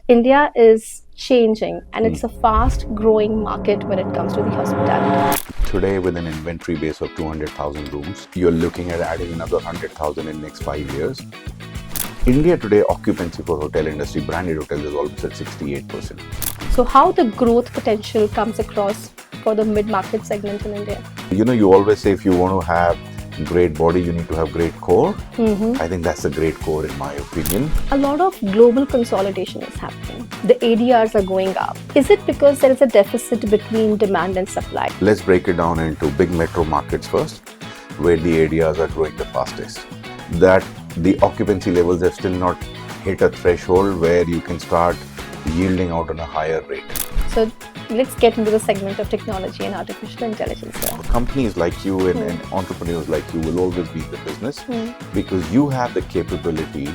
India is changing and it's a fast growing market when it comes to the hospitality. Today, with an inventory base of 200,000 rooms, you're looking at adding another 100,000 in next 5 years. India today, occupancy for hotel industry, branded hotels is almost at 68%. So how the growth potential comes across for the mid-market segment in India? You always say if you want to have great body, you need to have great core. I think that's a great core in my opinion. A lot of global consolidation is happening. The ADRs are going up. Is it because there is a deficit between demand and supply? Let's break it down into big metro markets first, where the ADRs are growing the fastest. That the occupancy levels have still not hit a threshold where you can start yielding out on a higher rate. So let's get into the segment of technology and artificial intelligence here. Companies like you and entrepreneurs like you will always be in the business because you have the capability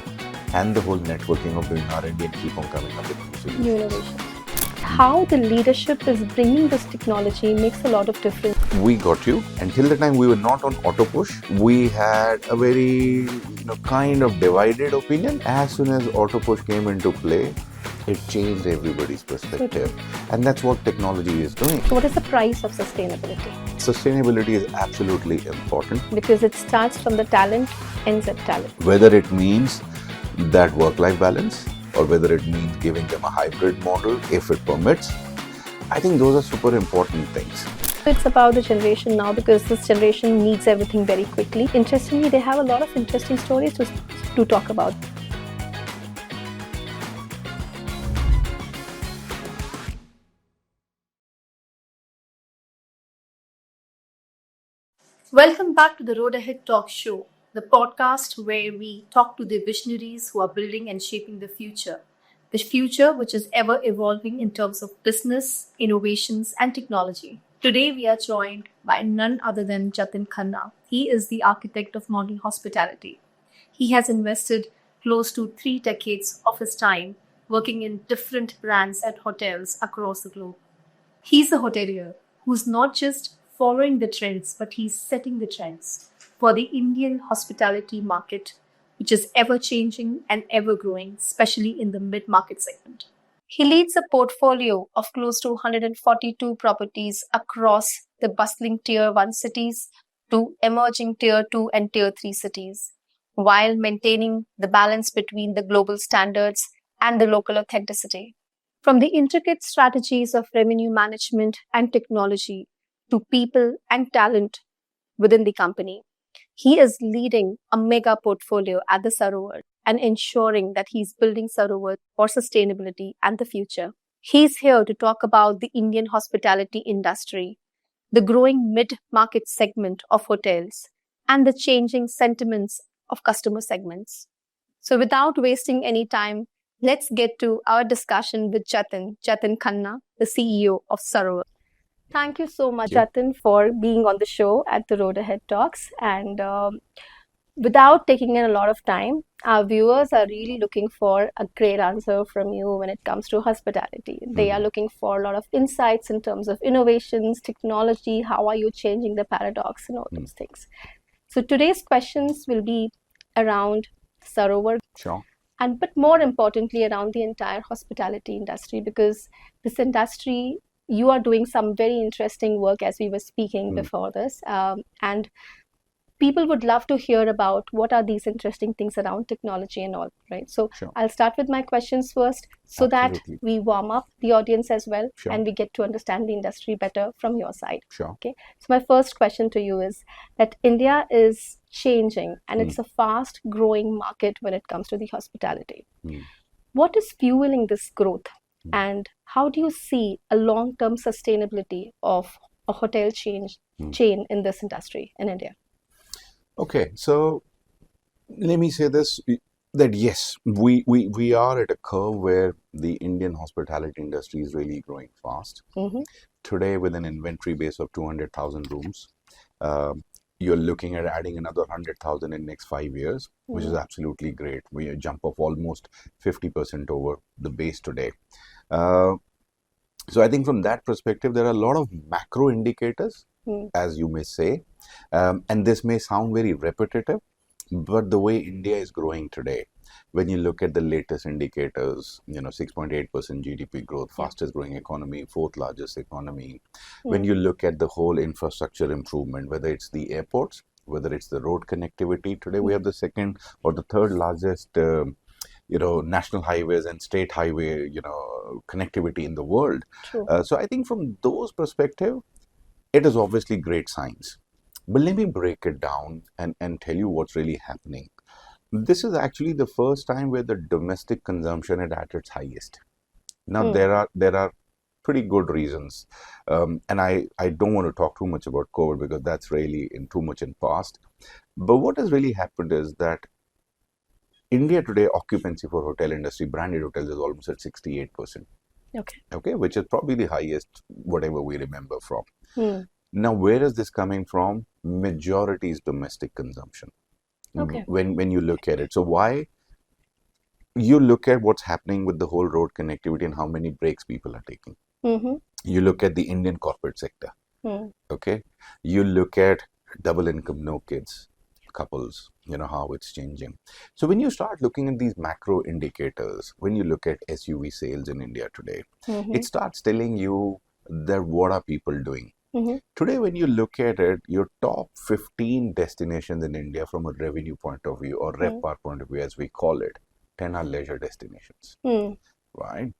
and the whole networking of doing R&D and keep on coming up with new solutions. New innovations. How the leadership is bringing this technology makes a lot of difference. We got you. Until the time we were not on auto push, we had a very kind of divided opinion. As soon as auto push came into play, it changed everybody's perspective. And that's what technology is doing. So what is the price of sustainability? Sustainability is absolutely important. Because it starts from the talent, ends at talent. Whether it means that work-life balance or whether it means giving them a hybrid model if it permits, I think those are super important things. It's about the generation now because this generation needs everything very quickly. Interestingly, they have a lot of interesting stories to talk about. Welcome back to the Road Ahead Talk Show, the podcast where we talk to the visionaries who are building and shaping the future which is ever evolving in terms of business, innovations, and technology. Today, we are joined by none other than Jatin Khanna. He is the architect of modern hospitality. He has invested close to 3 decades of his time working in different brands at hotels across the globe. He's a hotelier who's not just following the trends, but he's setting the trends for the Indian hospitality market, which is ever changing and ever growing, especially in the mid-market segment. He leads a portfolio of close to 142 properties across the bustling Tier 1 cities to emerging Tier 2 and Tier 3 cities, while maintaining the balance between the global standards and the local authenticity. From the intricate strategies of revenue management and technology to people and talent within the company, he is leading a mega portfolio at the Sarovar and ensuring that he's building Sarovar for sustainability and the future. He's here to talk about the Indian hospitality industry, the growing mid-market segment of hotels, and the changing sentiments of customer segments. So without wasting any time, let's get to our discussion with Jatin Khanna, the CEO of Sarovar. Thank you so much, Jatin, for being on the show at the Road Ahead Talks. And without taking in a lot of time, our viewers are really looking for a great answer from you when it comes to hospitality. They are looking for a lot of insights in terms of innovations, technology, how are you changing the paradox and all those things. So today's questions will be around Sarovar. Sure. But more importantly, around the entire hospitality industry, because this industry, you are doing some very interesting work as we were speaking before this. And people would love to hear about what are these interesting things around technology and all, right? So I'll start with my questions first so that we warm up the audience as well and we get to understand the industry better from your side. Okay. So my first question to you is that India is changing and it's a fast growing market when it comes to the hospitality. What is fueling this growth? And how do you see a long-term sustainability of a hotel chain in this industry in India? Okay, so let me say this, that yes, we are at a curve where the Indian hospitality industry is really growing fast. Today, with an inventory base of 200,000 rooms, you're looking at adding another 100,000 in next 5 years, which is absolutely great. We a jump of almost 50% over the base today. So I think from that perspective, there are a lot of macro indicators, as you may say, and this may sound very repetitive, but the way India is growing today, When you look at the latest indicators, 6.8% GDP growth, fastest growing economy, fourth largest economy. When you look at the whole infrastructure improvement, whether it's the airports, whether it's the road connectivity, today we have the second or the third largest, national highways and state highway, connectivity in the world. So I think from those perspective, it is obviously great science. But let me break it down and tell you what's really happening. This is actually the first time where the domestic consumption is at its highest. Now there are pretty good reasons, and I don't want to talk too much about COVID because that's really too much in past. But what has really happened is that India today occupancy for hotel industry, branded hotels, is almost at 68%. Okay, which is probably the highest whatever we remember from. Now, where is this coming from? Majority is domestic consumption. When you look at it, so why? You look at what's happening with the whole road connectivity and how many breaks people are taking. You look at the Indian corporate sector. Okay, you look at double income, no kids, couples, how it's changing. So when you start looking at these macro indicators, when you look at SUV sales in India today, it starts telling you that what are people doing. Today, when you look at it, your top 15 destinations in India from a revenue point of view or RevPAR point of view, as we call it, 10 are leisure destinations, right?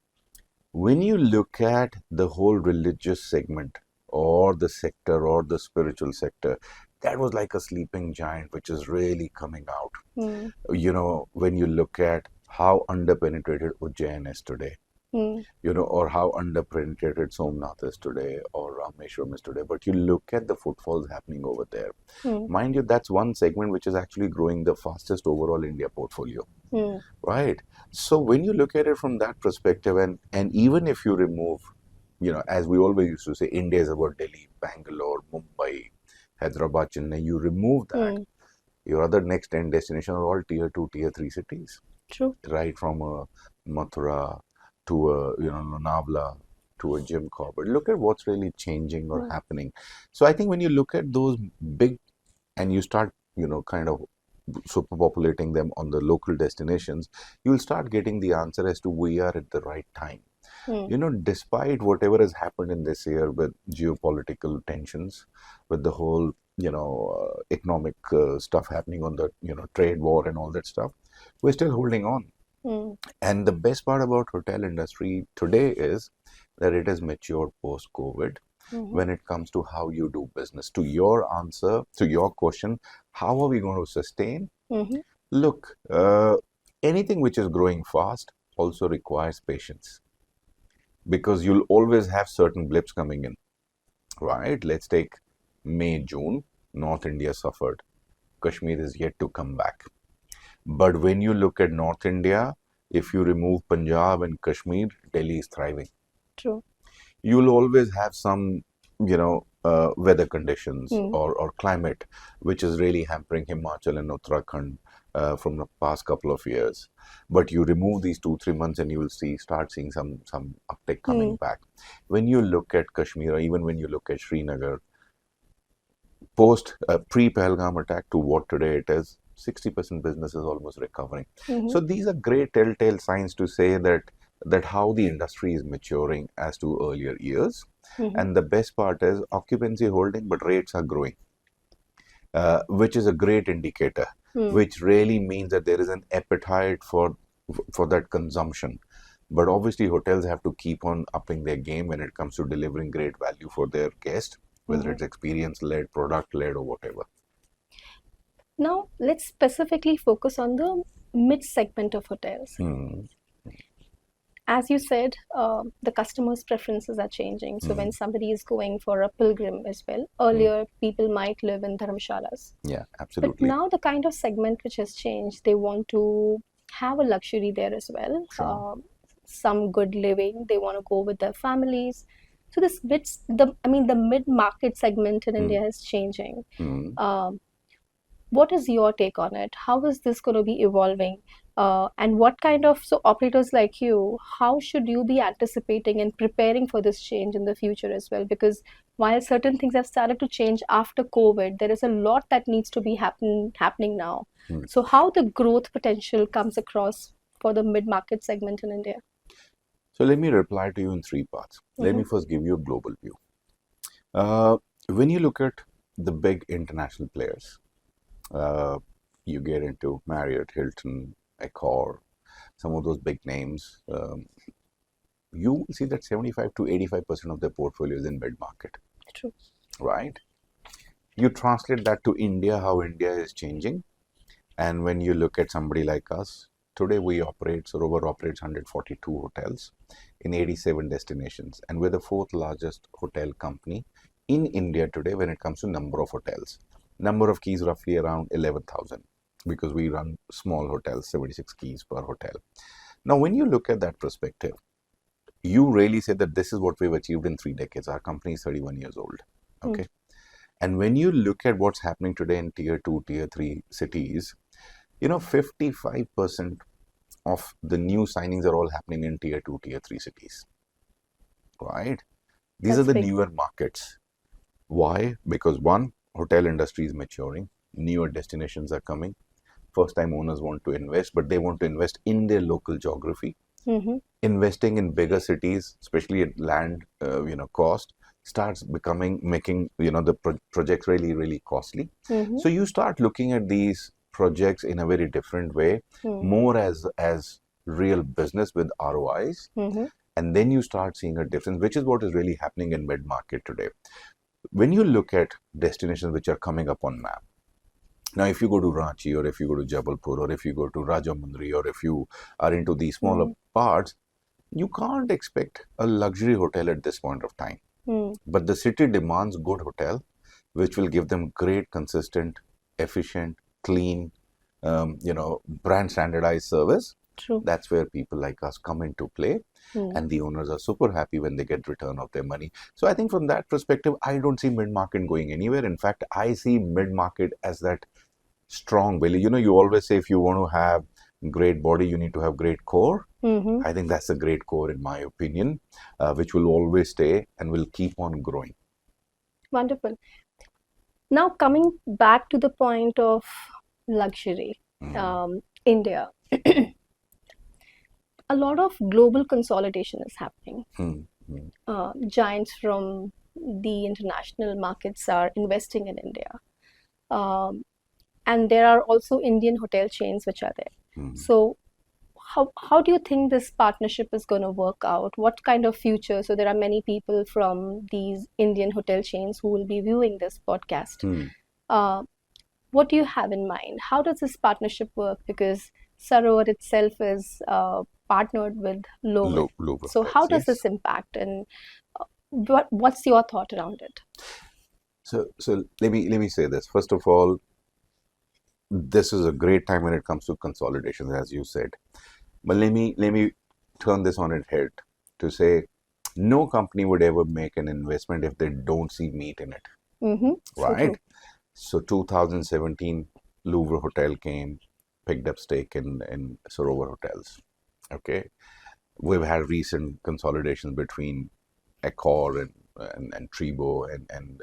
When you look at the whole religious segment or the sector or the spiritual sector, that was like a sleeping giant, which is really coming out. When you look at how underpenetrated Ujjain is today, or how underpenetrated Somnath is today or Rameshwaram is today. But you look at the footfalls happening over there. Mind you, that's one segment which is actually growing the fastest overall India portfolio. Right? So when you look at it from that perspective, and even if you remove, as we always used to say, India is about Delhi, Bangalore, Mumbai, Hyderabad, Chennai, you remove that, your other next 10 destinations are all tier 2, tier 3 cities. Right from Mathura to a Lonavala to a Jim Corbett. Look at what's really changing or happening. So I think when you look at those big and you start kind of superpopulating them on the local destinations, you'll start getting the answer as to we are at the right time. Despite whatever has happened in this year with geopolitical tensions, with the whole economic stuff happening on the trade war and all that stuff, we're still holding on. And the best part about hotel industry today is that it has matured post-COVID when it comes to how you do business. To your answer, to your question, how are we going to sustain? Look, anything which is growing fast also requires patience because you'll always have certain blips coming in, right? Let's take May, June, North India suffered. Kashmir is yet to come back. But when you look at North India, if you remove Punjab and Kashmir, Delhi is thriving. You'll always have some, weather conditions or climate, which is really hampering Himachal and Uttarakhand from the past couple of years. But you remove these 2-3 months and you will start seeing some uptick coming back. When you look at Kashmir, or even when you look at Srinagar, post pre-Pahalgam attack to what today it is, 60% business is almost recovering. So these are great telltale signs to say that how the industry is maturing as to earlier years. And the best part is occupancy holding, but rates are growing, which is a great indicator, which really means that there is an appetite for that consumption. But obviously, hotels have to keep on upping their game when it comes to delivering great value for their guests, whether it's experience-led, product-led, or whatever. Now, let's specifically focus on the mid-segment of hotels. As you said, the customers' preferences are changing. So when somebody is going for a pilgrim as well, earlier people might live in dharamshalas. Yeah, absolutely. But now the kind of segment which has changed, they want to have a luxury there as well. Sure. Some good living, they want to go with their families. So the mid-market segment in India is changing. What is your take on it? How is this going to be evolving? And what kind of, so operators like you, how should you be anticipating and preparing for this change in the future as well? Because while certain things have started to change after COVID, there is a lot that needs to be happening now. Hmm. So how the growth potential comes across for the mid-market segment in India? So let me reply to you in three parts. Let me first give you a global view. When you look at the big international players, you get into Marriott, Hilton, Accor, some of those big names, you will see that 75 to 85% of their portfolio is in mid-market. True. Right? You translate that to India, how India is changing. And when you look at somebody like us, today Sarovar operates 142 hotels in 87 destinations. And we're the fourth largest hotel company in India today when it comes to number of hotels. Number of keys roughly around 11,000 because we run small hotels, 76 keys per hotel. Now, when you look at that perspective, you really say that this is what we've achieved in 3 decades. Our company is 31 years old. Okay. And when you look at what's happening today in tier 2, tier 3 cities, 55% of the new signings are all happening in tier 2, tier 3 cities. Right? These are the newer markets. Why? Because one, hotel industry is maturing. Newer destinations are coming. First time owners want to invest, but they want to invest in their local geography. Investing in bigger cities, especially at land, cost, starts making the projects really, really costly. So you start looking at these projects in a very different way, more as real business with ROIs, and then you start seeing a difference, which is what is really happening in mid-market today. When you look at destinations which are coming up on map, now, if you go to Ranchi, or if you go to Jabalpur, or if you go to Rajahmundry, or if you are into these smaller parts, you can't expect a luxury hotel at this point of time. But the city demands good hotel, which will give them great, consistent, efficient, clean, brand standardized service. True. That's where people like us come into play. And the owners are super happy when they get return of their money. So I think from that perspective, I don't see mid-market going anywhere. In fact, I see mid-market as that strong belly. You always say if you want to have great body, you need to have great core. I think that's a great core in my opinion, which will always stay and will keep on growing. Wonderful. Now coming back to the point of luxury, India, a lot of global consolidation is happening. Giants from the international markets are investing in India. And there are also Indian hotel chains which are there. So how do you think this partnership is going to work out? What kind of future? So there are many people from these Indian hotel chains who will be viewing this podcast. What do you have in mind? How does this partnership work? Because Sarovar itself is partnered with Louvre. So how does this impact, and what's your thought around it? So let me say this. First of all, this is a great time when it comes to consolidation, as you said. But let me turn this on its head to say no company would ever make an investment if they don't see meat in it. Right? So 2017, Louvre Hotel came, picked up stake in Sarovar Hotels. Okay. We've had recent consolidations between Accor and Tribo and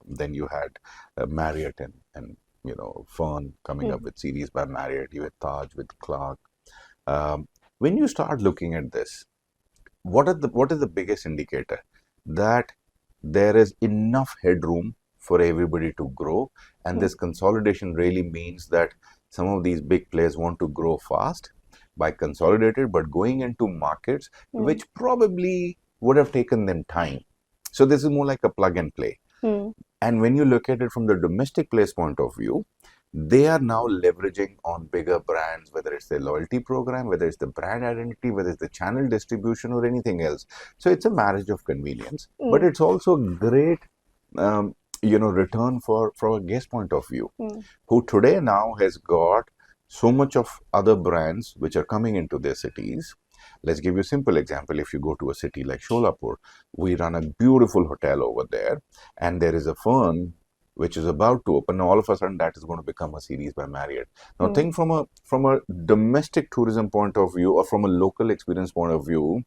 then you had Marriott and Fern coming up with series by Marriott. You had Taj with Clark. When you start looking at this, what is the biggest indicator? That there is enough headroom for everybody to grow, and this consolidation really means that some of these big players want to grow fast by consolidated, but going into markets which probably would have taken them time. So this is more like a plug and play. And when you look at it from the domestic players point of view, they are now leveraging on bigger brands, whether it's their loyalty program, whether it's the brand identity, whether it's the channel distribution or anything else. So it's a marriage of convenience, but it's also great return from a guest point of view, who today now has got so much of other brands which are coming into their cities. Let's give you a simple example. If you go to a city like Sholapur, we run a beautiful hotel over there, and there is a firm which is about to open. Now, all of a sudden, that is going to become a series by Marriott. Now, think from a domestic tourism point of view, or from a local experience point of view.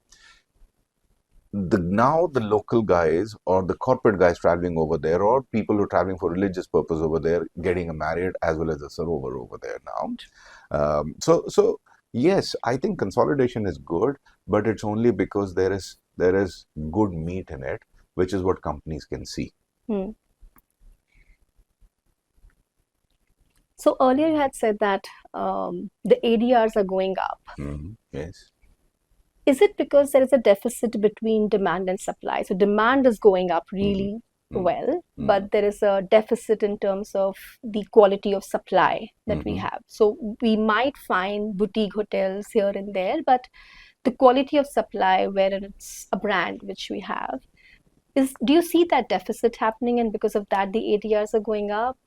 Now the local guys or the corporate guys traveling over there, or people who are traveling for religious purpose over there, getting a Marriott as well as a Sarovar over there now. So yes, I think consolidation is good, but it's only because there is good meat in it, which is what companies can see. So earlier you had said that the ADRs are going up. Yes. Is it because there is a deficit between demand and supply? So demand is going up really well, but there is a deficit in terms of the quality of supply that we have. So we might find boutique hotels here and there, but the quality of supply, where it's a brand which we have, do you see that deficit happening, and because of that the ADRs are going up?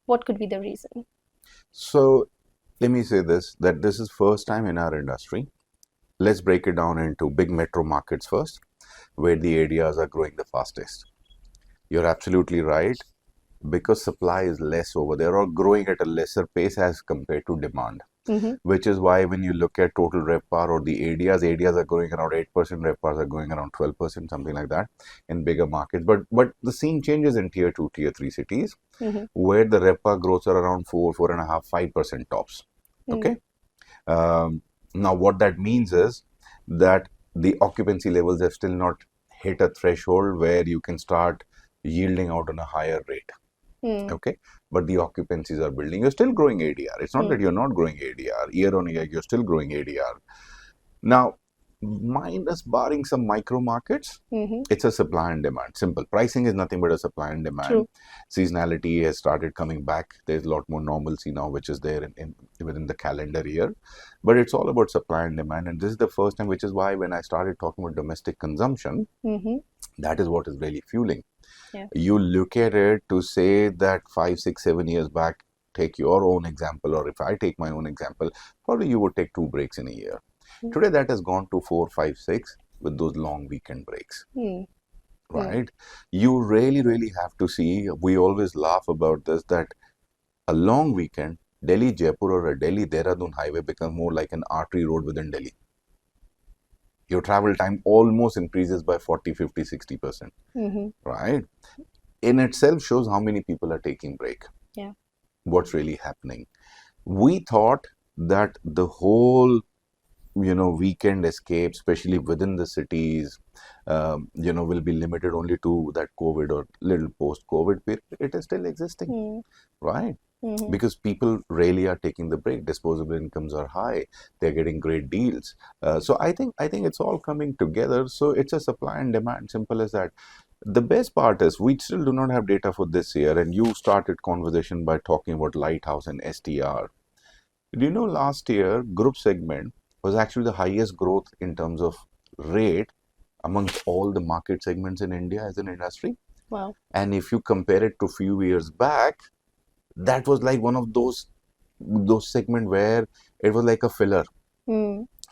What could be the reason? So let me say this, that this is first time in our industry. Let's break it down into big metro markets first, where the ADRs are growing the fastest. You're absolutely right, because supply is less over there, or growing at a lesser pace as compared to demand. Which is why when you look at total RevPAR or the ADRs are growing around 8%, RevPARs are going around 12%, something like that in bigger markets. But the scene changes in tier 2, tier 3 cities, where the RevPAR growths are around 4.5%, 5% tops. Okay. Now what that means is that the occupancy levels have still not hit a threshold where you can start yielding out on a higher rate. Okay, but the occupancies are building. You're still growing ADR. It's not that you're not growing ADR. Year on year, you're still growing ADR. Now, minus barring some micro markets, it's a supply and demand. Simple. Pricing is nothing but a supply and demand. True. Seasonality has started coming back. There's a lot more normalcy now, which is there within the calendar year. But it's all about supply and demand. And this is the first time, which is why when I started talking about domestic consumption, that is what is really fueling. Yeah. You look at it to say that 5, 6, 7 years back, take your own example, or if I take my own example, probably you would take 2 breaks in a year. Today that has gone to 4, 5, 6 with those long weekend breaks. Right? You really, really have to see, we always laugh about this, that a long weekend, Delhi Jaipur or a Delhi Dehradun highway becomes more like an artery road within Delhi. Your travel time almost increases by 40, 50, 60%. Right? In itself shows how many people are taking break. Yeah. What's really happening. We thought that the whole, weekend escape, especially within the cities, will be limited only to that COVID or little post-COVID period. It is still existing, right? Because people really are taking the break. Disposable incomes are high. They're getting great deals. So I think it's all coming together. So it's a supply and demand, simple as that. The best part is we still do not have data for this year, and you started conversation by talking about Lighthouse and STR. Do you know last year group segment was actually the highest growth in terms of rate amongst all the market segments in India as an industry? Wow. And if you compare it to a few years back, that was like one of those segments where it was like a filler.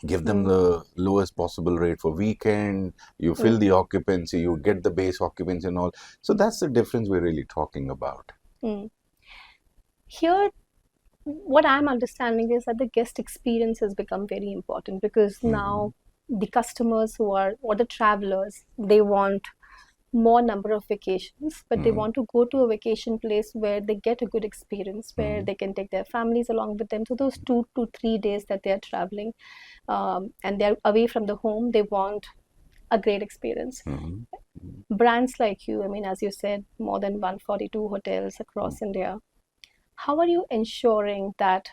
Give them the lowest possible rate for weekend, you fill the occupancy, you get the base occupancy and all. So that's the difference we're really talking about. Here, what I'm understanding is that the guest experience has become very important, because now the customers or the travelers, they want more number of vacations, but they want to go to a vacation place where they get a good experience, where they can take their families along with them. So those 2 to 3 days that they're traveling and they're away from the home, they want a great experience. Brands like you, I mean, as you said, more than 142 hotels across India. How are you ensuring that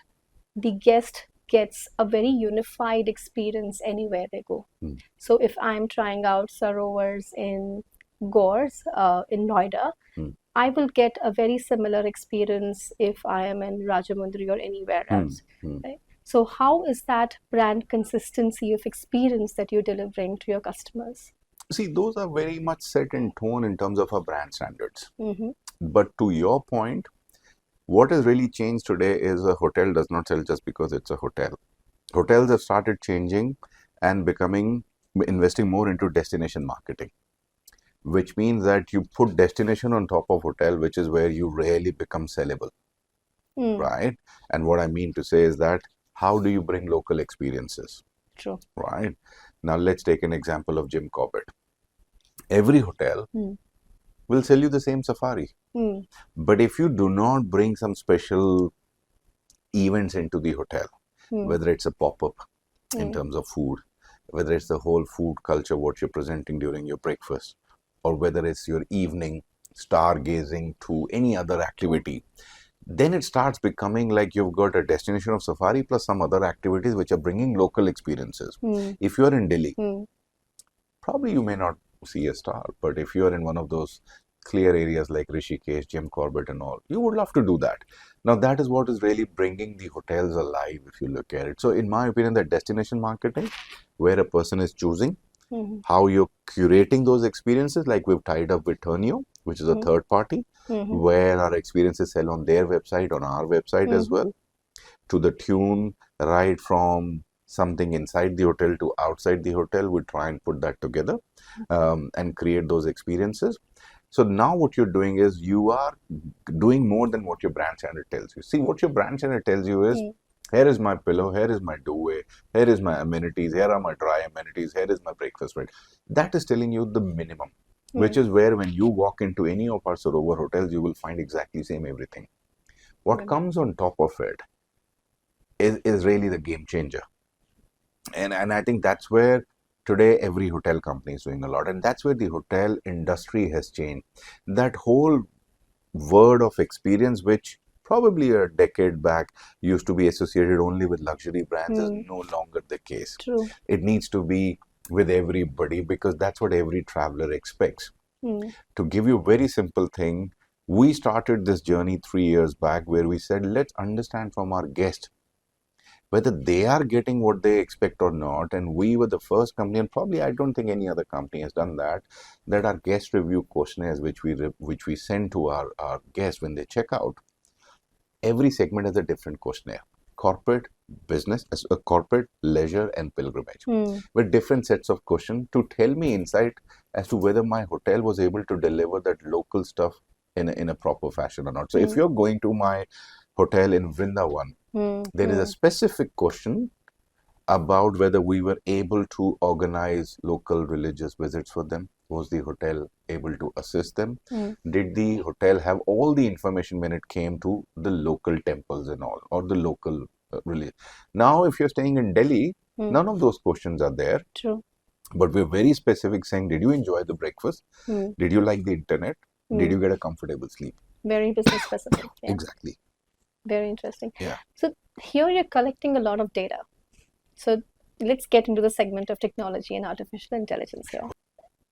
the guest gets a very unified experience anywhere they go? So if I'm trying out Sarovars in Gores in Noida, I will get a very similar experience if I am in Rajamundry or anywhere else. Right? So how is that brand consistency of experience that you're delivering to your customers? See, those are very much set in tone in terms of our brand standards. But to your point, what has really changed today is a hotel does not sell just because it's a hotel. Hotels have started changing and investing more into destination marketing. which means that you put destination on top of hotel, which is where you really become sellable, right? And what I mean to say is that how do you bring local experiences? True. Right? Now, let's take an example of Jim Corbett. Every hotel will sell you the same safari. But if you do not bring some special events into the hotel, whether it's a pop-up in terms of food, whether it's the whole food culture, what you're presenting during your breakfast, or whether it's your evening stargazing to any other activity, then it starts becoming like you've got a destination of safari plus some other activities which are bringing local experiences. If you're in Delhi, probably you may not see a star, but if you're in one of those clear areas like Rishikesh, Jim Corbett and all, you would love to do that. Now that is what is really bringing the hotels alive if you look at it. So in my opinion, that destination marketing, where a person is choosing, how you're curating those experiences, like we've tied up with Turnio, which is a third party, where our experiences sell on their website, on our website as well, to the tune, right from something inside the hotel to outside the hotel. We try and put that together and create those experiences. So now what you're doing is you are doing more than what your brand standard tells you. See, what your brand standard tells you is, here is my pillow, here is my duvet, here is my amenities, here are my dry amenities, here is my breakfast, right? That is telling you the minimum, which is where when you walk into any of our Sarovar hotels, you will find exactly same everything. What comes on top of it is really the game changer. And I think that's where today every hotel company is doing a lot. And that's where the hotel industry has changed. That whole word of experience, which probably a decade back used to be associated only with luxury brands, is no longer the case. True. It needs to be with everybody because that's what every traveler expects. To give you a very simple thing, we started this journey 3 years back where we said, let's understand from our guest whether they are getting what they expect or not. And we were the first company, and probably I don't think any other company has done that, that our guest review questionnaires, which we send to our guests when they check out, every segment has a different questionnaire. Corporate, business, corporate, leisure, and pilgrimage, with different sets of questions to tell me insight as to whether my hotel was able to deliver that local stuff in a proper fashion or not. So if you're going to my hotel in Vrindavan, there is a specific question about whether we were able to organize local religious visits for them. Was the hotel able to assist them? Did the hotel have all the information when it came to the local temples and all, or the local religion? Now, if you're staying in Delhi, none of those questions are there. True. But we're very specific, saying, did you enjoy the breakfast? Did you like the internet? Did you get a comfortable sleep? Very business specific. Yeah. Exactly. Very interesting. Yeah. So here you're collecting a lot of data. So let's get into the segment of technology and artificial intelligence here.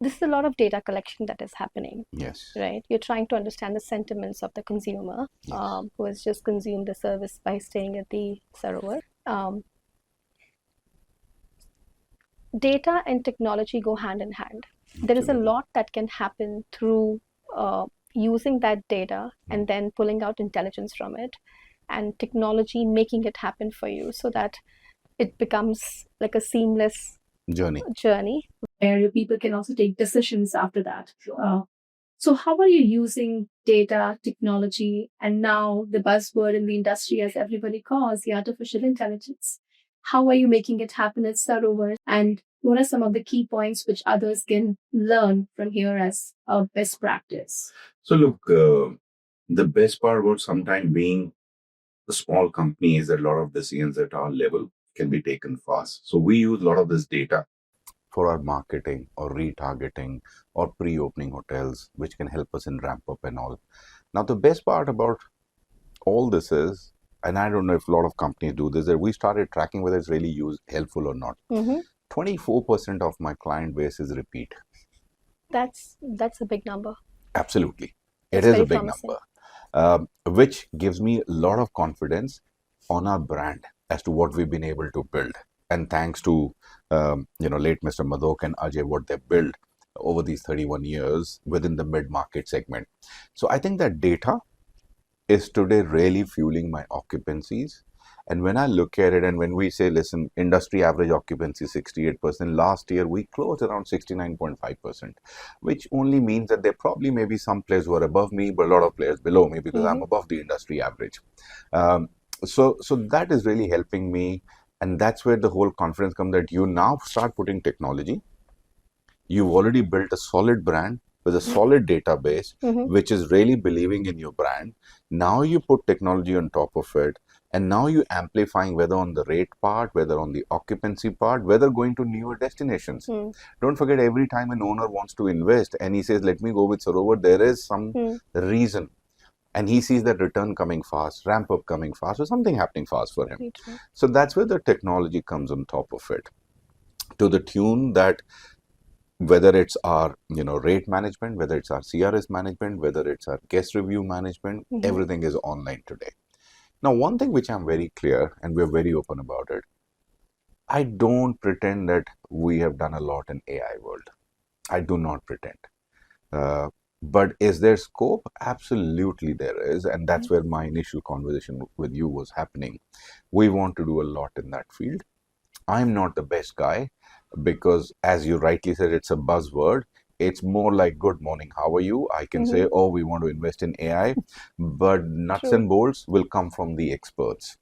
This is a lot of data collection that is happening. Yes. Right? You're trying to understand the sentiments of the consumer who has just consumed the service by staying at the Sarovar. Data and technology go hand in hand. There is a lot that can happen through using that data and then pulling out intelligence from it, and technology making it happen for you so that it becomes like a seamless journey where your people can also take decisions after that. So how are you using data, technology, and now the buzzword in the industry, as everybody calls, the artificial intelligence? How are you making it happen at Sarovar? And what are some of the key points which others can learn from here as a best practice? So look, the best part about sometimes being a small company is that a lot of decisions at our level can be taken fast. So we use a lot of this data for our marketing or retargeting or pre-opening hotels, which can help us in ramp up and all. Now, the best part about all this is, and I don't know if a lot of companies do this, that we started tracking whether it's really helpful or not. 24% of my client base is repeat. That's a big number. Absolutely. It is a big number, which gives me a lot of confidence on our brand as to what we've been able to build. And thanks to, late Mr. Madhok and Ajay, what they built over these 31 years within the mid-market segment. So I think that data is today really fueling my occupancies. And when I look at it, and when we say, listen, industry average occupancy 68%, last year we closed around 69.5%, which only means that there probably maybe some players were above me, but a lot of players below me because I'm above the industry average. So that is really helping me. And that's where the whole confidence comes, that you now start putting technology. You've already built a solid brand with a solid database, which is really believing in your brand. Now you put technology on top of it, and now you amplifying, whether on the rate part, whether on the occupancy part, whether going to newer destinations. Don't forget, every time an owner wants to invest and he says, let me go with Sarovar, there is some reason. And he sees that return coming fast, ramp up coming fast, or something happening fast for him. So that's where the technology comes on top of it, to the tune that whether it's our rate management, whether it's our CRS management, whether it's our guest review management, everything is online today. Now, one thing which I'm very clear, and we're very open about it, I don't pretend that we have done a lot in AI world. I do not pretend. But is there scope? Absolutely there is. And that's where my initial conversation with you was happening. We want to do a lot in that field. I'm not the best guy because, as you rightly said, it's a buzzword. It's more like, good morning, how are you? I can say, oh, we want to invest in AI, but nuts and bolts will come from the experts,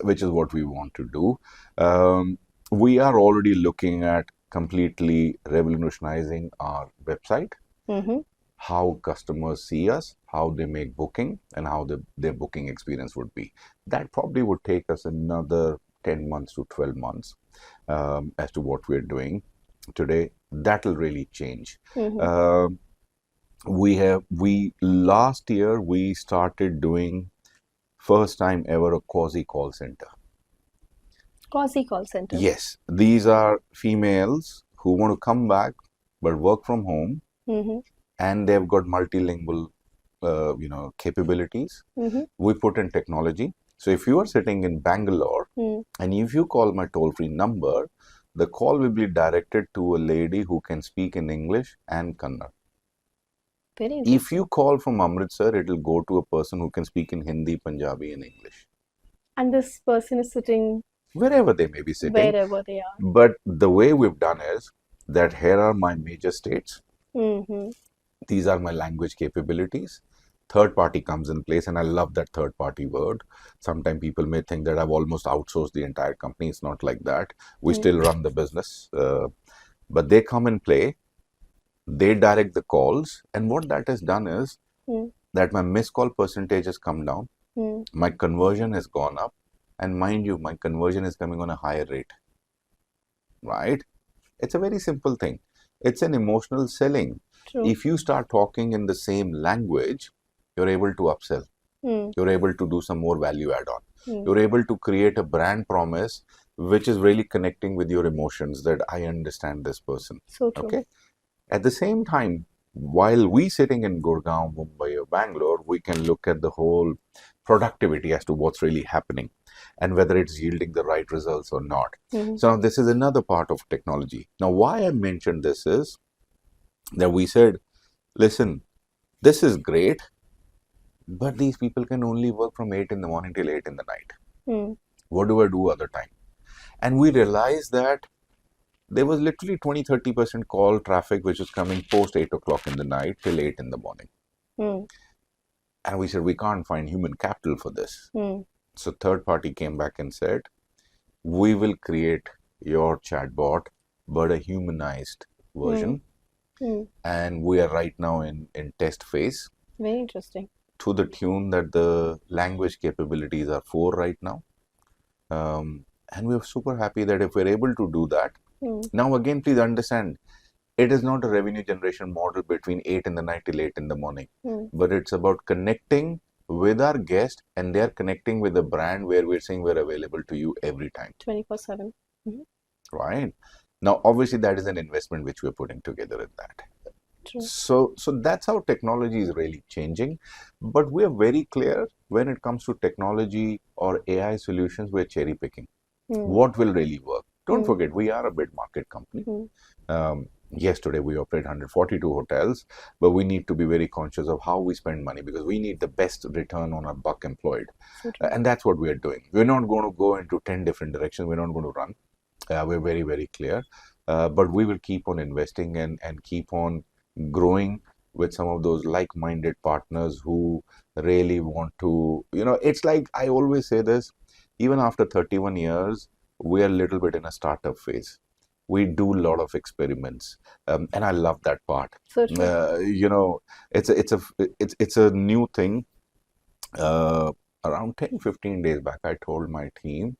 which is what we want to do. We are already looking at completely revolutionizing our website, how customers see us, how they make booking, and how their booking experience would be. That probably would take us another 10 months to 12 months as to what we're doing today. That'll really change. Last year we started doing, first time ever, a quasi call center. Quasi call center. Yes, these are females who want to come back but work from home, and they've got multilingual capabilities. We put in technology. So if you are sitting in Bangalore and if you call my toll-free number, the call will be directed to a lady who can speak in English and Kannada. If you call from Amritsar, it will go to a person who can speak in Hindi, Punjabi, and English. And this person is sitting wherever they may be sitting. Wherever they are. But the way we've done is that here are my major states. These are my language capabilities. Third party comes in place, and I love that third party word. Sometimes people may think that I've almost outsourced the entire company. It's not like that. We still run the business, but they come and play. They direct the calls, and what that has done is that my missed call percentage has come down. My conversion has gone up, and mind you, my conversion is coming on a higher rate. Right? It's a very simple thing. It's an emotional selling. True. If you start talking in the same language, you're able to upsell. You're able to do some more value add-on. You're able to create a brand promise which is really connecting with your emotions, that I understand this person. So true. Okay. At the same time, while we sitting in Gurgaon, Mumbai, or Bangalore, we can look at the whole productivity as to what's really happening and whether it's yielding the right results or not. So this is another part of technology. Now, why I mentioned this is that we said, listen, this is great, but these people can only work from 8 in the morning till 8 in the night. What do I do other time? And we realized that there was literally 20-30% call traffic which was coming post 8 o'clock in the night till 8 in the morning. And we said, we can't find human capital for this. So third party came back and said, we will create your chatbot, but a humanized version. And we are right now in test phase. Very interesting. To the tune that the language capabilities are 4 right now. And we're super happy that if we're able to do that. Now again, please understand, it is not a revenue generation model between 8 in the night till 8 in the morning. But it's about connecting with our guest, and they're connecting with a brand where we're saying we're available to you every time. 24/7. Right. Now, obviously, that is an investment which we're putting together in that. True. So that's how technology is really changing. But we are very clear when it comes to technology or AI solutions, we're cherry picking. What will really work? Don't forget, we are a mid-market company. Yes, today we operate 142 hotels, but we need to be very conscious of how we spend money because we need the best return on our buck employed. So true. And that's what we are doing. We're not going to go into 10 different directions. We're not going to run. We're very, very clear. But we will keep on investing and keep on growing with some of those like-minded partners who really want to, it's like I always say this, even after 31 years, we are a little bit in a startup phase. We do a lot of experiments, and I love that part. So true. It's a new thing. Around 10, 15 days back, I told my team,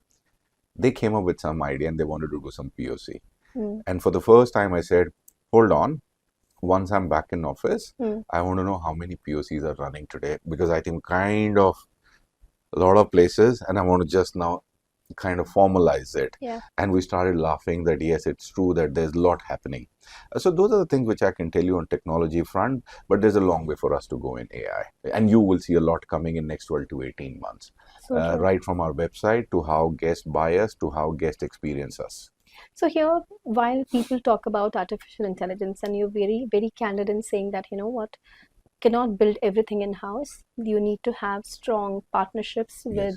they came up with some idea and they wanted to do some POC. And for the first time, I said, hold on. Once I'm back in office, I want to know how many POCs are running today because I think kind of a lot of places, and I want to just now kind of formalize it. Yeah. And we started laughing that yes, it's true that there's a lot happening. So those are the things which I can tell you on technology front, but there's a long way for us to go in AI. And you will see a lot coming in next 12 to 18 months. So true. Right from our website to how guests buy us to how guests experience us. So here, while people talk about artificial intelligence, and you're very, very candid in saying that, you know what, cannot build everything in-house. You need to have strong partnerships Yes. with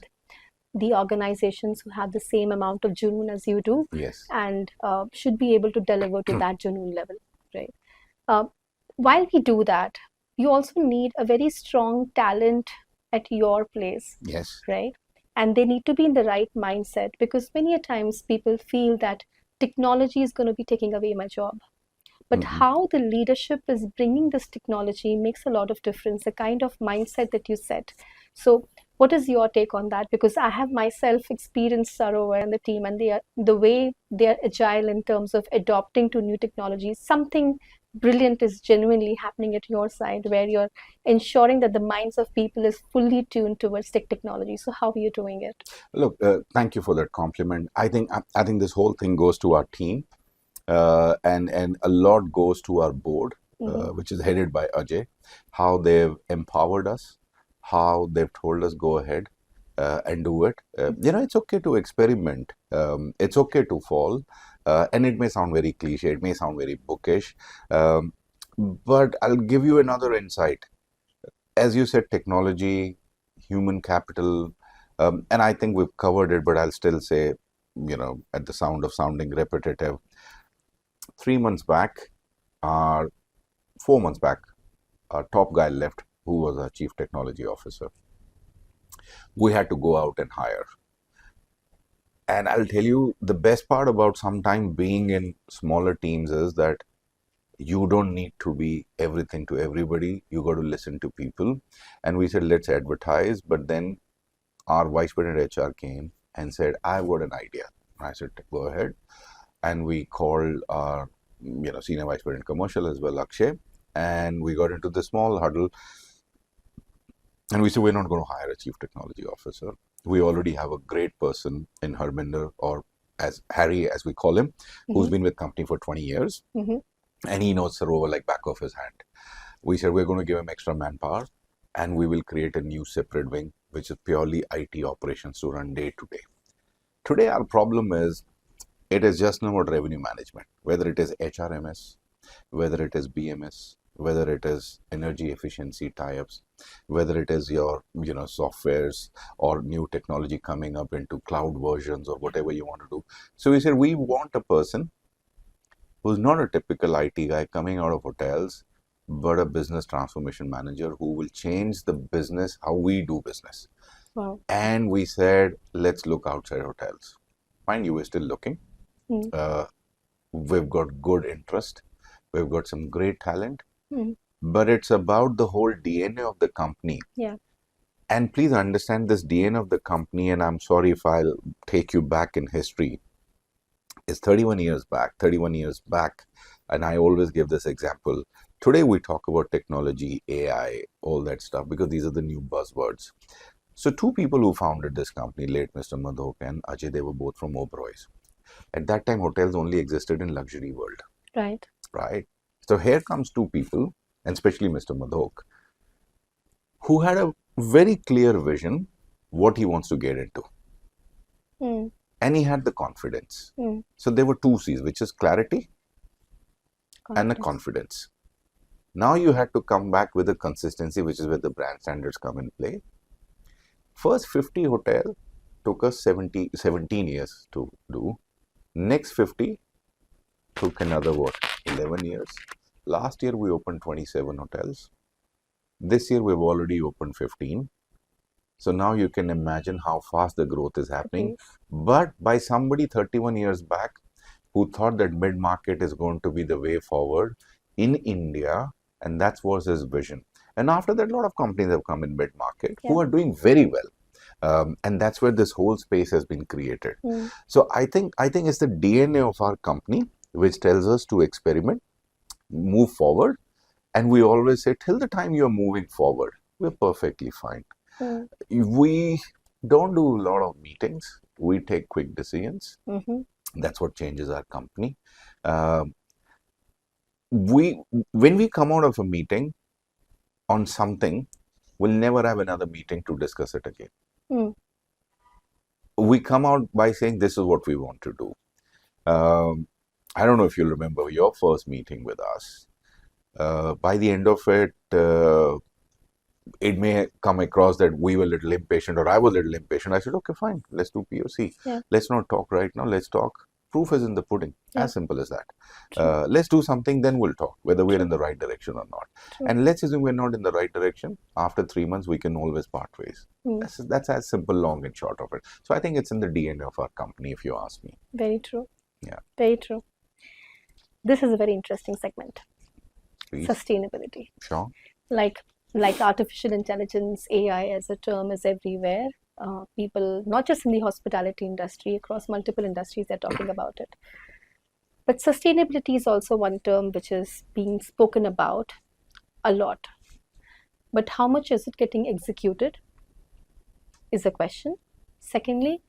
the organizations who have the same amount of junoon as you do, Yes. and should be able to deliver to that junoon level, right? While we do that, you also need a very strong talent at your place, Yes. right? And they need to be in the right mindset because many a times people feel that technology is going to be taking away my job. But how the leadership is bringing this technology makes a lot of difference, the kind of mindset that you set. So what is your take on that? Because I have myself experienced Sarovar and the team, and the way they are agile in terms of adopting to new technologies. Something brilliant is genuinely happening at your side where you're ensuring that the minds of people is fully tuned towards tech technology. So how are you doing it? Look, thank you for that compliment. I think this whole thing goes to our team. And a lot goes to our board, which is headed by Ajay, how they've empowered us, how they've told us go ahead and do it. It's okay to experiment. It's okay to fall. And it may sound very cliche, it may sound very bookish, but I'll give you another insight. As you said, technology, human capital, and I think we've covered it, but I'll still say, at the sound of sounding repetitive, 3 months back, 4 months back, our top guy left, who was our chief technology officer. We had to go out and hire. And I'll tell you, the best part about sometime being in smaller teams is that you don't need to be everything to everybody. You got to listen to people. And we said, let's advertise. But then our vice president HR came and said, I've got an idea. I said, go ahead. And we called our senior vice president commercial as well, Akshay, and we got into the small huddle and we said, we're not going to hire a chief technology officer. We already have a great person in Harminder, or as Harry, as we call him, who's been with the company for 20 years. And he knows Sarovar like back of his hand. We said, we're going to give him extra manpower and we will create a new separate wing, which is purely IT operations to run day to day. Today, our problem is, it is just not about revenue management, whether it is HRMS, whether it is BMS, whether it is energy efficiency tie-ups, whether it is your softwares or new technology coming up into cloud versions or whatever you want to do. So we said we want a person who's not a typical IT guy coming out of hotels, but a business transformation manager who will change the business, how we do business. Wow. And we said, let's look outside hotels. Mind you, we're still looking. We've got good interest. We've got some great talent. But it's about the whole DNA of the company. Yeah. And please understand this DNA of the company, and I'm sorry if I'll take you back in history, is 31 years back. And I always give this example. Today we talk about technology, AI, all that stuff, because these are the new buzzwords. So two people who founded this company, late Mr. Madhok and Ajay, they were both from Oberoi's. At that time, hotels only existed in luxury world. Right. So here comes two people, and especially Mr. Madhok, who had a very clear vision what he wants to get into. And he had the confidence. So there were two C's, which is clarity and a confidence. Now you had to come back with a consistency, which is where the brand standards come in play. First 50 hotel took us 17 years to do. Next 50 took another 11 years. Last year we opened 27 hotels. This year we've already opened 15. So now you can imagine how fast the growth is happening. But by somebody 31 years back who thought that mid-market is going to be the way forward in India, and that was his vision. And after that, a lot of companies have come in mid-market who are doing very well. And that's where this whole space has been created. So I think it's the DNA of our company which tells us to experiment, move forward, and we always say till the time you're moving forward, we're perfectly fine. We don't do a lot of meetings. We take quick decisions. That's what changes our company. When we come out of a meeting on something, we'll never have another meeting to discuss it again. We come out by saying this is what we want to do. I don't know if you remember your first meeting with us. By the end of it, it may come across that we were a little impatient or I was a little impatient. I said, okay, fine, let's do POC. Let's not talk right now. Let's talk. Proof is in the pudding. As simple as that. Let's do something, then we'll talk whether we're in the right direction or not. And let's assume we're not in the right direction. After 3 months, we can always part ways. That's as simple, long and short of it. So I think it's in the DNA of our company, if you ask me. Very true. Yeah. Very true. This is a very interesting segment. Please. Sustainability. Sure. Like artificial intelligence, AI as a term is everywhere. People, not just in the hospitality industry, across multiple industries, they're talking about it. But sustainability is also one term which is being spoken about a lot. But how much is it getting executed is a question. Secondly,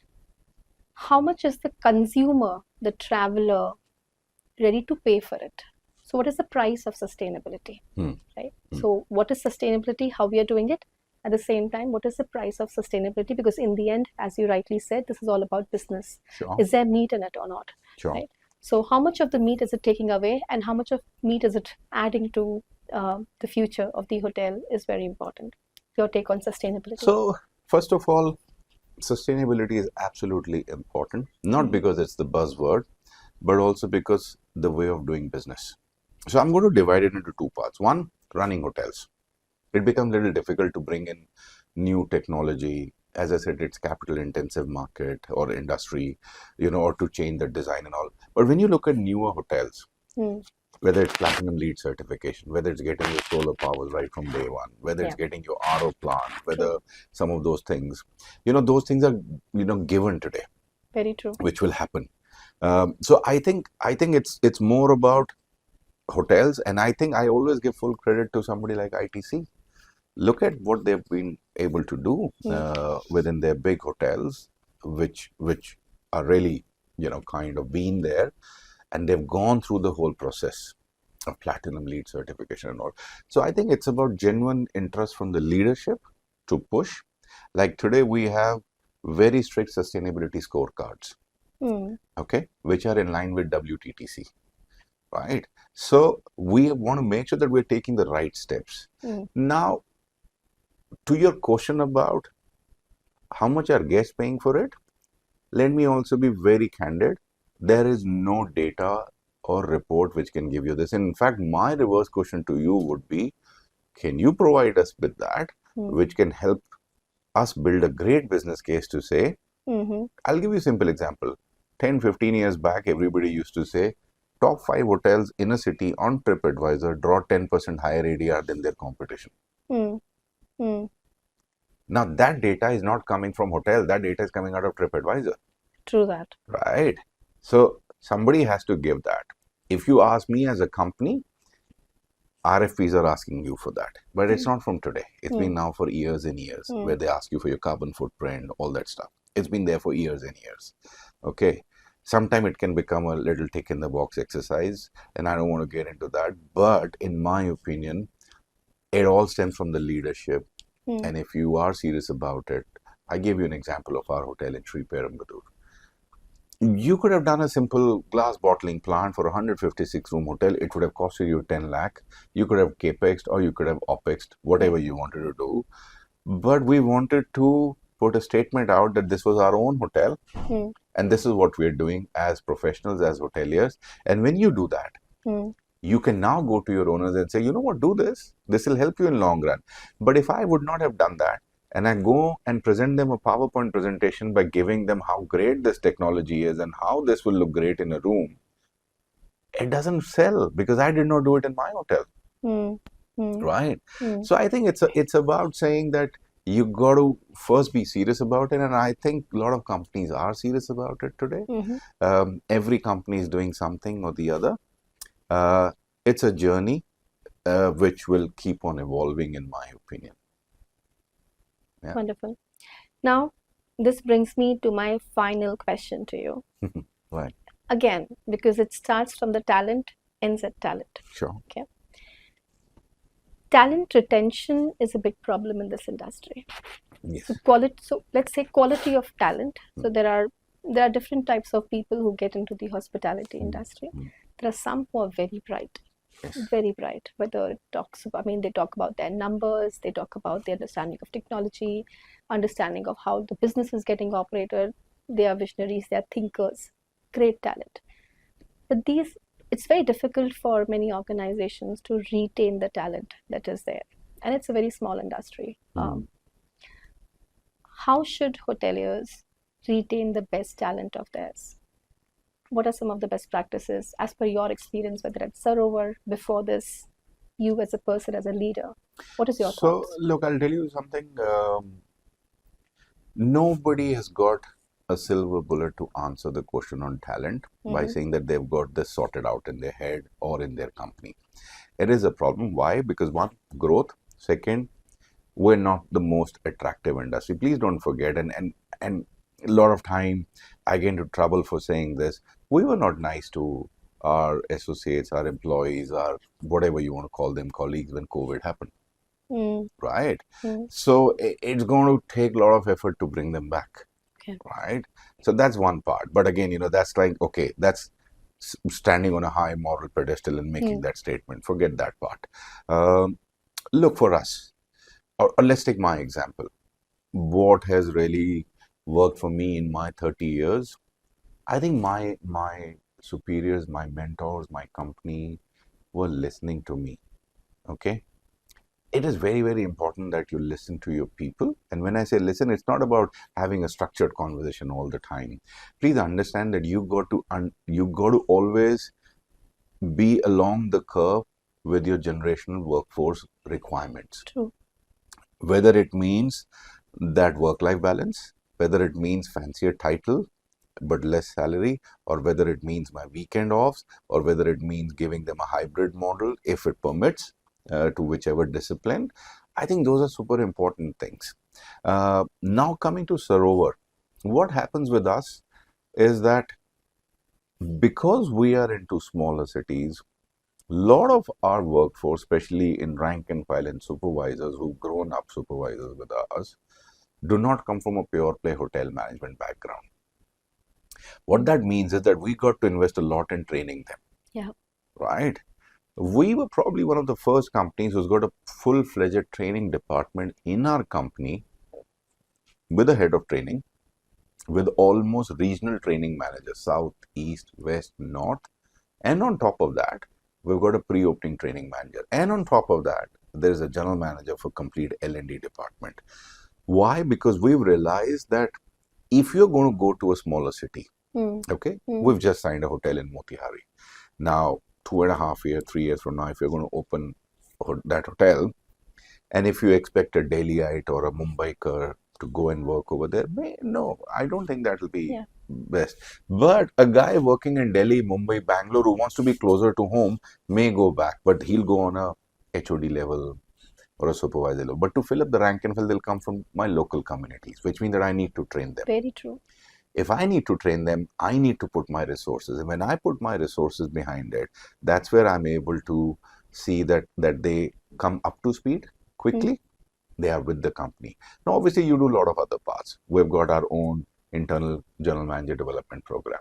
how much is the consumer, the traveler, ready to pay for it? So what is the price of sustainability, right? So what is sustainability, how we are doing it? At the same time, what is the price of sustainability? Because in the end, as you rightly said, this is all about business. Sure. Is there meat in it or not? Sure. Right? So how much of the meat is it taking away and how much of meat is it adding to the future of the hotel is very important. Your take on sustainability? So first of all, sustainability is absolutely important, not because it's the buzzword, but also because the way of doing business. So I'm going to divide it into two parts. One, running hotels. It becomes a little difficult to bring in new technology. As I said, it's capital intensive market or industry, or to change the design and all. But when you look at newer hotels, whether it's platinum LEED certification, whether it's getting your solar powers right from day one, whether it's getting your RO plant, whether some of those things, those things are, given today. Very true. Which will happen. So I think it's more about hotels, and I think I always give full credit to somebody like ITC. Look at what they've been able to do within their big hotels, which are really, kind of been there, and they've gone through the whole process of platinum LEED certification and all. So I think it's about genuine interest from the leadership to push. Like today, we have very strict sustainability scorecards, okay, which are in line with WTTC. Right. So we want to make sure that we're taking the right steps. Now, to your question about how much are guests paying for it, let me also be very candid. There is no data or report which can give you this. In fact, my reverse question to you would be, can you provide us with that, which can help us build a great business case to say, I'll give you a simple example. 10, 15 years back, everybody used to say, top 5 hotels in a city on TripAdvisor draw 10% higher ADR than their competition. Now, that data is not coming from hotel. That data is coming out of TripAdvisor. True that. Right. So, somebody has to give that. If you ask me as a company, RFPs are asking you for that. But it's not from today. It's been now for years and years where they ask you for your carbon footprint, all that stuff. It's been there for years and years. Okay. Sometimes it can become a little tick in the box exercise, and I don't want to get into that. But in my opinion, it all stems from the leadership. And if you are serious about it, I gave you an example of our hotel in Sri Perumbudur. You could have done a simple glass bottling plant for a 156-room hotel. It would have costed you 10 lakh. You could have capexed or you could have opexed, whatever you wanted to do. But we wanted to put a statement out that this was our own hotel and this is what we're doing as professionals, as hoteliers. And when you do that, you can now go to your owners and say, you know what, do this. This will help you in long run. But if I would not have done that, and I go and present them a PowerPoint presentation by giving them how great this technology is and how this will look great in a room, it doesn't sell because I did not do it in my hotel. Right? So I think it's about saying that you got to first be serious about it, and I think a lot of companies are serious about it today. Every company is doing something or the other. It's a journey which will keep on evolving, in my opinion. Yeah. Wonderful. Now, this brings me to my final question to you. Right. Again, because it starts from the talent, ends at talent. Sure. Okay. Talent retention is a big problem in this industry. Yes. So let's say quality of talent. So there are different types of people who get into the hospitality industry. There are some who are very bright. Yes. Very bright. Whether it talks about, they talk about their numbers, they talk about their understanding of technology, understanding of how the business is getting operated. They are visionaries, they are thinkers, great talent. But it's very difficult for many organizations to retain the talent that is there. And it's a very small industry. How should hoteliers retain the best talent of theirs? What are some of the best practices as per your experience, whether at Sarovar, before this, you as a person, as a leader? What is your thoughts? So, look, I'll tell you something. Nobody has got a silver bullet to answer the question on talent by saying that they've got this sorted out in their head or in their company. It is a problem. Why? Because one, growth. Second, we're not the most attractive industry. Please don't forget, and a lot of time I get into trouble for saying this. We were not nice to our associates, our employees, our whatever you want to call them, colleagues when COVID happened. Right? So it's going to take a lot of effort to bring them back. Okay. Right? So that's one part. But again, that's like, okay, that's standing on a high moral pedestal and making that statement. Forget that part. Look, for us, or let's take my example. What has really worked for me in my 30 years? I think my superiors, my mentors, my company were listening to me. Okay? It is very, very important that you listen to your people. And when I say listen, it's not about having a structured conversation all the time. Please understand that you got to always be along the curve with your generational workforce requirements. True. Whether it means that work-life balance, whether it means fancier title but less salary, or whether it means my weekend offs, or whether it means giving them a hybrid model if it permits, to whichever discipline. I think those are super important things. Now coming to Sarovar, what happens with us is that because we are into smaller cities, lot of our workforce, especially in rank and file and supervisors who've grown up supervisors with us, do not come from a pure play hotel management background. What that means is that we got to invest a lot in training them. Yeah. Right? We were probably one of the first companies who's got a full-fledged training department in our company with a head of training, with almost regional training managers, south, east, west, north. And on top of that, we've got a pre-opening training manager. And on top of that, there's a general manager for complete L&D department. Why? Because we've realized that if you're going to go to a smaller city, okay, we've just signed a hotel in Motihari. Now, 2.5 years, 3 years from now, if you're going to open that hotel, and if you expect a Delhiite or a Mumbaiker to go and work over there, no, I don't think that will be best. But a guy working in Delhi, Mumbai, Bangalore who wants to be closer to home may go back, but he'll go on a HOD level or a supervisor level. But to fill up the rank and file, they'll come from my local communities, which means that I need to train them. Very true. If I need to train them, I need to put my resources. And when I put my resources behind it, that's where I'm able to see that they come up to speed quickly. They are with the company. Now, obviously, you do a lot of other parts. We've got our own internal general manager development program.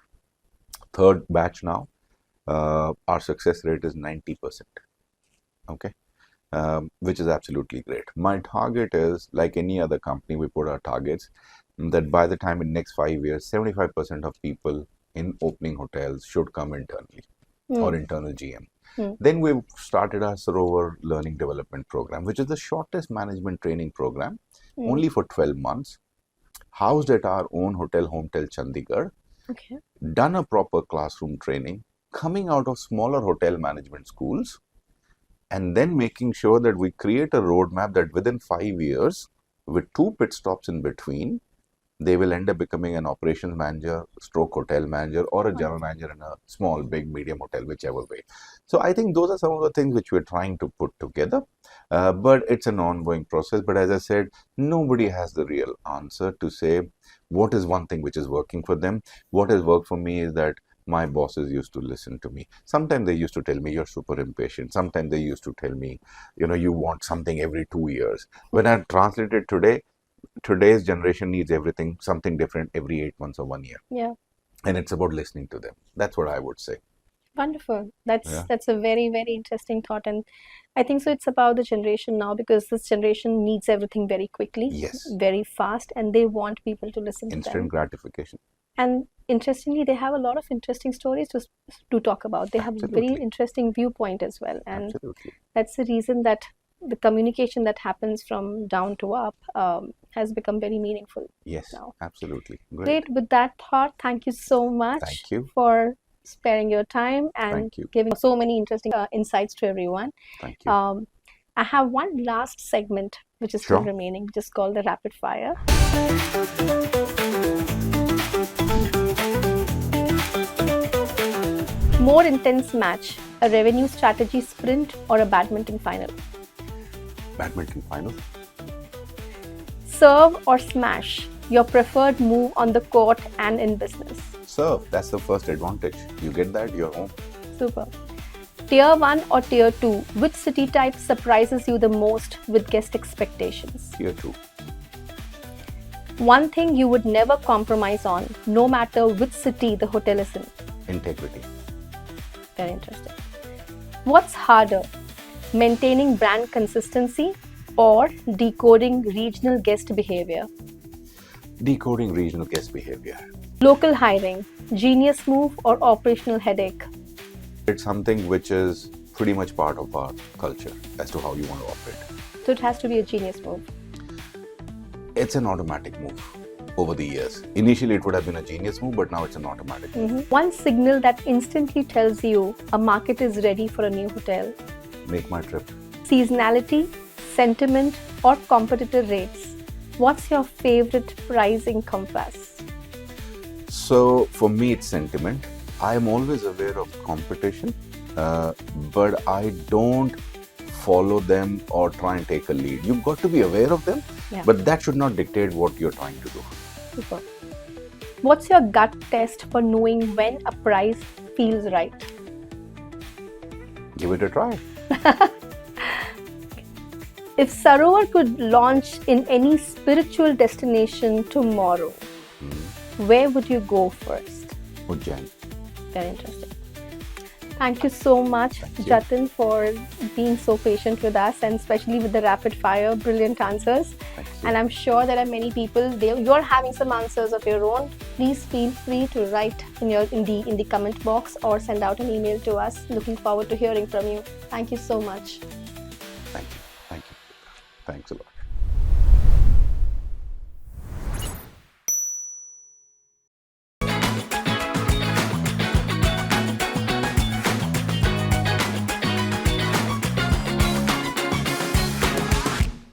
Third batch now, our success rate is 90%. Okay. Which is absolutely great. My target is, like any other company, we put our targets that by the time in next 5 years, 75% of people in opening hotels should come internally or internal GM. Then we've started our Sarovar Learning Development Program, which is the shortest management training program, only for 12 months, housed at our own hotel, Hometel Chandigarh, done a proper classroom training, coming out of smaller hotel management schools, and then making sure that we create a roadmap that within 5 years, with 2 pit stops in between, they will end up becoming an operations manager, stroke hotel manager, or a general manager in a small, big, medium hotel, whichever way. So I think those are some of the things which we're trying to put together, but it's an ongoing process. But as I said, nobody has the real answer to say what is one thing which is working for them. What has worked for me is that my bosses used to listen to me. Sometimes they used to tell me, you're super impatient. Sometimes they used to tell me, you want something every 2 years. When I translate it today, today's generation needs everything, something different every 8 months or 1 year. Yeah. And it's about listening to them. That's what I would say. Wonderful. That's a very, very interesting thought. And I think so it's about the generation now, because this generation needs everything very quickly, very fast, and they want people to listen to them. Instant gratification. And interestingly, they have a lot of interesting stories to talk about. They have a very interesting viewpoint as well. And that's the reason that the communication that happens from down to up has become very meaningful. Yes, now. Absolutely. Great. With that thought, thank you so much for sparing your time and giving so many interesting insights to everyone. Thank you. I have one last segment which is still remaining, which is called the rapid fire. More intense match, a revenue strategy sprint or a badminton final? Badminton final. Serve or smash, your preferred move on the court and in business? Serve. That's the first advantage. You get that, you're home. Super. Tier 1 or Tier 2, which city type surprises you the most with guest expectations? Tier 2. One thing you would never compromise on, no matter which city the hotel is in? Integrity. Very interesting. What's harder, maintaining brand consistency or decoding regional guest behavior? Decoding regional guest behavior. Local hiring, genius move or operational headache? It's something which is pretty much part of our culture as to how you want to operate. So it has to be a genius move. It's an automatic move over the years. Initially, it would have been a genius move, but now it's an automatic move. One signal that instantly tells you a market is ready for a new hotel? Make my trip. Seasonality, sentiment, or competitor rates? What's your favorite pricing compass? So for me, it's sentiment. I am always aware of competition, but I don't follow them or try and take a lead. You've got to be aware of them, but that should not dictate what you're trying to do. Super. What's your gut test for knowing when a price feels right? Give it a try. If Sarovar could launch in any spiritual destination tomorrow, where would you go first? Ujjain. Very interesting. Thank you so much, Jatin, for being so patient with us, and especially with the rapid fire, brilliant answers. And I'm sure there are many people, you're having some answers of your own. Please feel free to write in the comment box or send out an email to us. Looking forward to hearing from you. Thank you so much. Thank you. Thank you. Thanks a lot.